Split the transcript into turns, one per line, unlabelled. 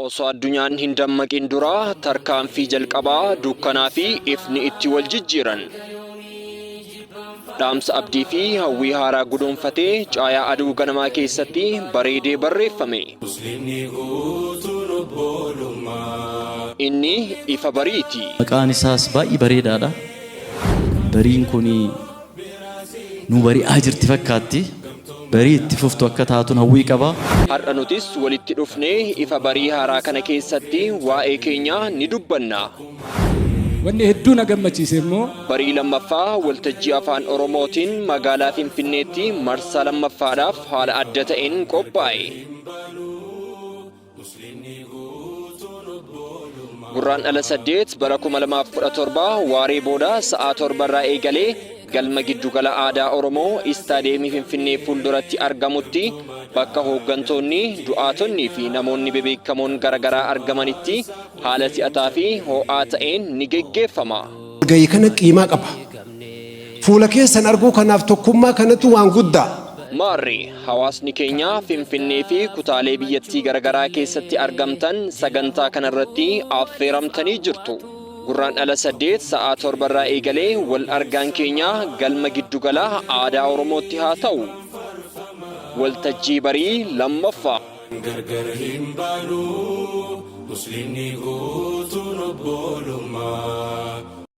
Osoo addunyaan hin dammaqin dura tarkaanfii jalqabaa dukkanaa fi ifni itti wal jijjiiran. Dhaamsa abdii fi hawwii haaraa guduunfatee caayaa aduu ganamaa keessatti bareedee barreeffame. Inni ifa bariiti.
Maqaan isaas baay'ee bareedaadha. Bariin kun nu bari'aa jirti fakkaatti. Barii itti fuftu akka taatuun hawwii qaba.
Har'a nutis walitti dhufnee ifa barii haaraa kana keessatti waa'ee keenyaa ni dubbanna.
Wanni hedduu na gammachiise immoo
barii lammaffaa waltajjii afaan Oromootiin magaalaa Finfinneetti marsaa lammaffaadhaaf haala adda ta'een qophaa'e. Gurraandhala 8 bara 2017 waaree booda sa'aa 7 irraa eegalee galma giddugala aadaa Oromoo istaadiyeemii Finfinnee fuulduratti argamutti bakka hooggantoonni, du'aatonnii fi namoonni bebeekamoon garaagaraa argamanitti haala si'ataa fi ho'aa ta'een ni geggeeffama.
Gahii kana qiimaa qaba. Fuula keessan arguu kanaaf tokkummaa kanatu waan guddaa.
Maarri hawaasni keenya Finfinnee fi kutaalee biyyattii garaagaraa keessatti argamtan sagantaa kanarratti affeeramtanii jirtu. Gurraandhala 8 sa'aa 7 irraa eegalee wal argaan keenya galma giddugala aadaa Oromootti haa ta'u. Waltajjii barii lammaffaa.
Gargar hin baanu musliimni guutuun obbolummaa.